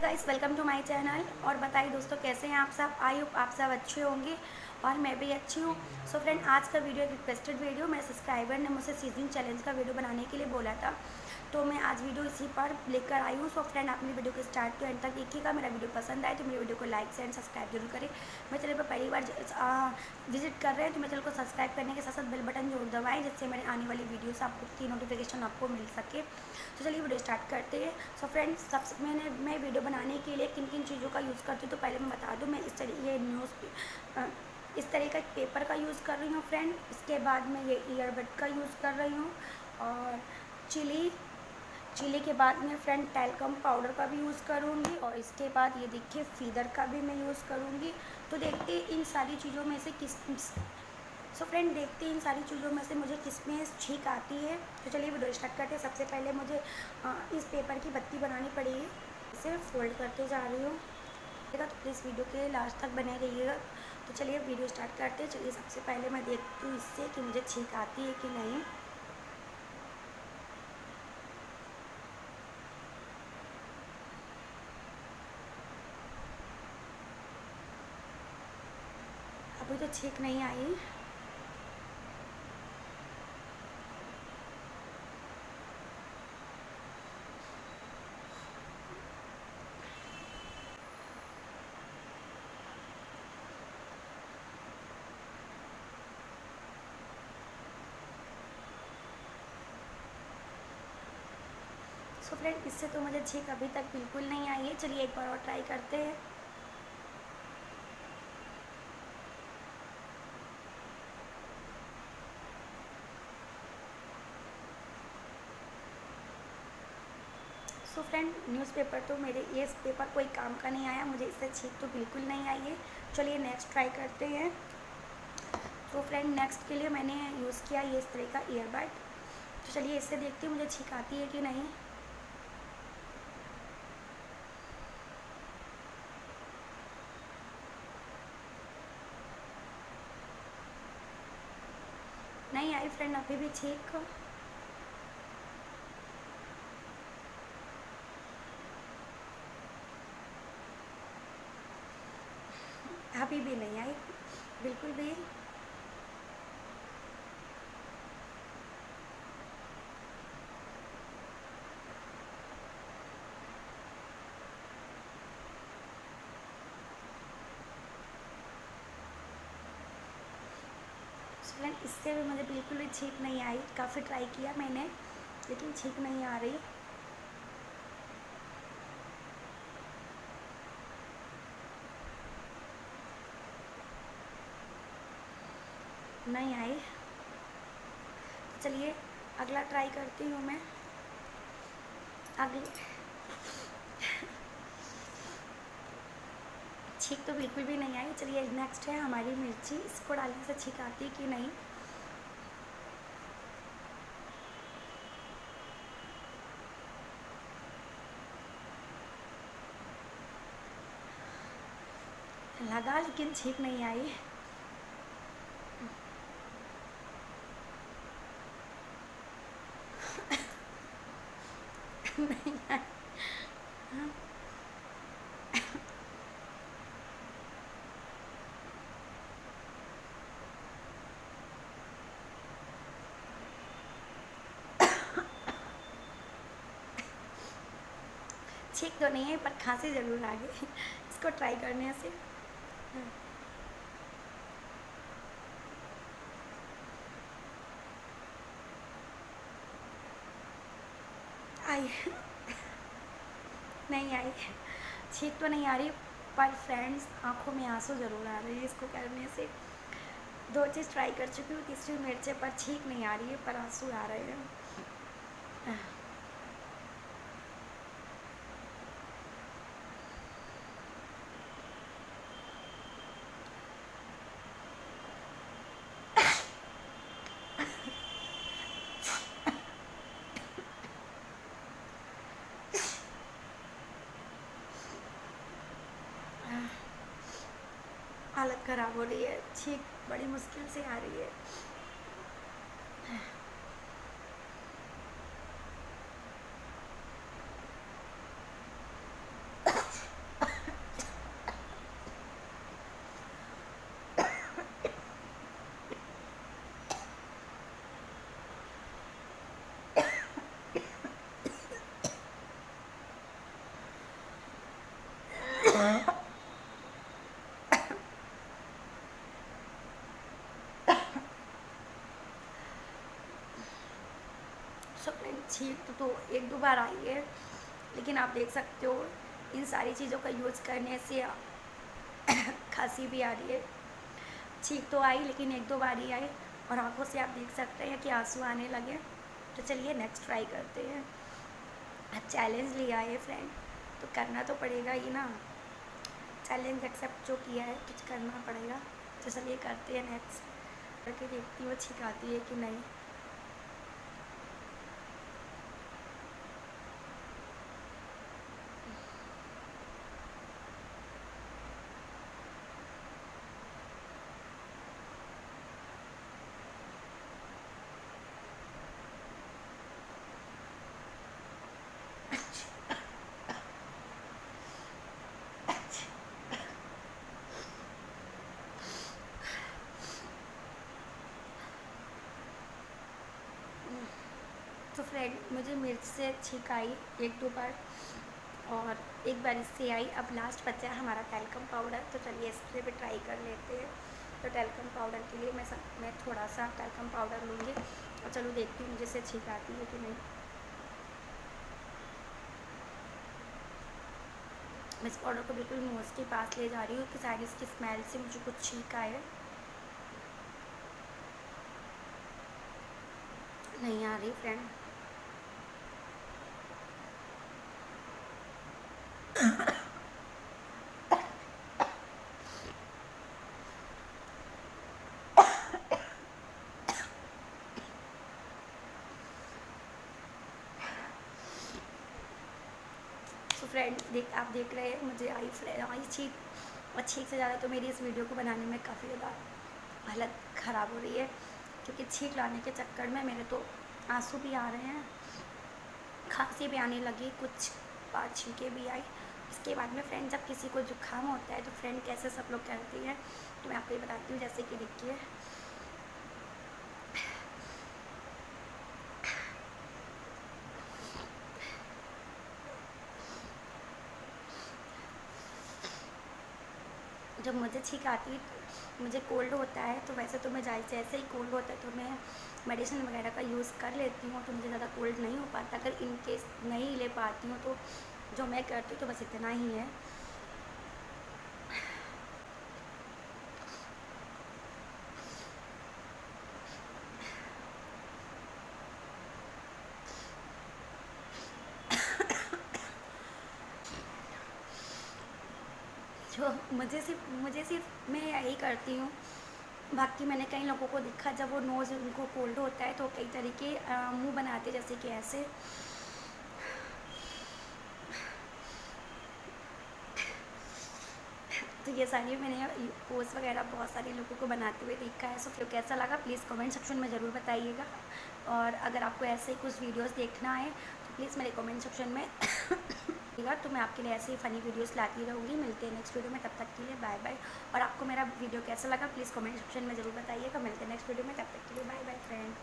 Guys, welcome to my channel. और बताइए दोस्तों, कैसे हैं आप सब। आई होप आप सब अच्छे होंगे और मैं भी अच्छी हूँ। सो फ्रेंड, आज का वीडियो एक रिक्वेस्टेड वीडियो, मेरे सब्सक्राइबर ने मुझसे सीजनिंग चैलेंज का वीडियो बनाने के लिए बोला था, तो मैं आज वीडियो इसी पर लेकर आई हूँ। सो फ्रेंड, आपने वीडियो को स्टार्ट टू एंड तक देखिएगा। मेरा वीडियो पसंद आए तो मेरे वीडियो को लाइक एंड सब्सक्राइब जरूर करें। मेरे चैनल पर पहली बार विजिट कर रहे हैं तो मेरे चैनल को सब्सक्राइब करने के साथ साथ बेल बटन जरूर दबाएं, जिससे मेरे आने वाली वीडियोस आपको की नोटिफिकेशन आपको मिल सके। तो चलिए वीडियो स्टार्ट करते हैं। सो फ्रेंड्स, सबसे मैं वीडियो बनाने के लिए किन किन चीज़ों का यूज़ करती हूँ तो पहले मैं बता दूँ। मैं इस तरह का एक पेपर का यूज़ कर रही हूँ फ्रेंड। इसके बाद मैं ये ईयरबड का यूज़ कर रही हूँ और चिली चिली के बाद में फ्रेंड टैल्कम पाउडर का भी यूज़ करूँगी और इसके बाद ये देखिए फीदर का भी मैं यूज़ करूँगी। तो देखते हैं इन सारी चीज़ों में से सो फ्रेंड, देखते हैं इन सारी चीज़ों में से मुझे किस में छींक आती है। तो चलिए वीडियो स्टार्ट करते हैं। सबसे पहले मुझे इस पेपर की बत्ती बनानी पड़ेगी। इसे फोल्ड करते जा रही हूँ, तो प्लीज़ वीडियो के लास्ट तक बने रहिएगा। तो चलिए वीडियो स्टार्ट करते हैं। चलिए सबसे पहले मैं देखती हूँ इससे कि मुझे छींक आती है कि नहीं। अभी तो छींक नहीं आई। सो फ्रेंड, इससे तो मुझे छींक अभी तक बिल्कुल नहीं आई है। चलिए एक बार और ट्राई करते हैं। सो फ्रेंड, न्यूज़पेपर तो मेरे ये पेपर कोई काम का नहीं आया, मुझे इससे छींक तो बिल्कुल नहीं आई है। चलिए नेक्स्ट ट्राई करते हैं। तो फ्रेंड, नेक्स्ट के लिए मैंने यूज़ किया ये इस तरह का ईयरबड। तो चलिए इससे देखती हूँ मुझे छींक आती है कि नहीं। नहीं आई फ्रेंड अभी भी छींक। अभी भी नहीं आई बिल्कुल भी। फ्रेंड, इससे भी मुझे बिल्कुल भी छींक नहीं आई। काफ़ी ट्राई किया मैंने, लेकिन छींक नहीं आ रही। नहीं आई। तो चलिए अगला ट्राई करती हूँ मैं। अगली छींक तो बिल्कुल भी नहीं आई। चलिए नेक्स्ट है हमारी मिर्ची। इसको डालने से छींक आती है कि नहीं। लगा लेकिन छींक नहीं आई। नहीं आई। छींक तो नहीं है पर खांसी ज़रूर आ गई इसको ट्राई करने से। आई नहीं आई। छींक तो नहीं आ रही पर फ्रेंड्स, आंखों में आंसू ज़रूर आ रहे हैं इसको करने से। दो चीज़ ट्राई कर चुकी हूँ, तीसरी मिर्चे पर छींक नहीं आ रही है पर आंसू आ रहे हैं। हालत ख़राब हो रही है, छींक बड़ी मुश्किल से आ रही है। सो फ्रेंड छींक तो एक दो बार आई है, लेकिन आप देख सकते हो इन सारी चीज़ों का यूज़ करने से खांसी भी आ रही है। छींक तो आई लेकिन एक दो बार ही आई, और आंखों से आप देख सकते हैं कि आंसू आने लगे। तो चलिए नेक्स्ट ट्राई करते हैं। चैलेंज लिया है फ्रेंड, तो करना तो पड़ेगा ही ना। चैलेंज एक्सेप्ट जो किया है कुछ करना पड़ेगा। तो चलिए करते हैं नेक्स्ट। करके देखती हूँ छींक आती है कि नहीं। तो फ्रेंड मुझे मिर्च से छींक आई एक दो बार, और एक बार इससे आई। अब लास्ट बचा है हमारा टैल्कम पाउडर, तो चलिए इससे भी ट्राई कर लेते हैं। तो टैल्कम पाउडर के लिए मैं थोड़ा सा टैल्कम पाउडर लूँगी, और चलो देखती हूँ मुझे इससे छींक आती है कि नहीं। मैं इस पाउडर को बिल्कुल नोज़ के पास ले जा रही हूँ कि शायद इसकी स्मेल से मुझे कुछ छींक आए। नहीं आ रही फ्रेंड। तो फ्रेंड आप देख रहे हैं मुझे आई छींक, और छींक से ज़्यादा तो मेरी इस वीडियो को बनाने में काफ़ी ज़्यादा हालत ख़राब हो रही है, क्योंकि छींक लाने के चक्कर में मेरे तो आंसू भी आ रहे हैं, खांसी भी आने लगी, कुछ बार छींके भी आई। इसके बाद में फ्रेंड जब किसी को जुकाम होता है तो फ्रेंड कैसे सब लोग करती हैं, तो मैं आपको ये बताती हूँ। जैसे कि देखिए जब मुझे छींक आती है, मुझे कोल्ड होता है, तो वैसे तो मैं जैसे ही कोल्ड होता है तो मैं मेडिसिन वगैरह का यूज़ कर लेती हूँ, तो मुझे ज़्यादा कोल्ड नहीं हो पाता। अगर इन केस नहीं ले पाती हूँ तो जो मैं करती हूँ तो बस इतना ही है। जो मुझे सिर्फ मैं यही करती हूँ। बाकी मैंने कई लोगों को देखा जब वो नोज़ उनको कोल्ड होता है तो कई तरीके मुंह बनाते, जैसे कि ऐसे। तो ये सारी मैंने पोस्ट वगैरह बहुत सारे लोगों को बनाते हुए देखा है। सो फिर कैसा लगा प्लीज़ कमेंट सेक्शन में ज़रूर बताइएगा। और अगर आपको ऐसे ही कुछ वीडियोस देखना है तो प्लीज़ मेरे कमेंट सेक्शन में तो मैं आपके लिए ऐसे ही फ़नी वीडियोस लाती रहूँगी। मिलते हैं नेक्स्ट वीडियो में, तब तक के लिए बाय बाय। और आपको मेरा वीडियो कैसा लगा प्लीज़ कमेंट सेक्शन में ज़रूर बताइएगा। मिलते हैं नेक्स्ट वीडियो में, तब तक के लिए बाय बाय फ्रेंड।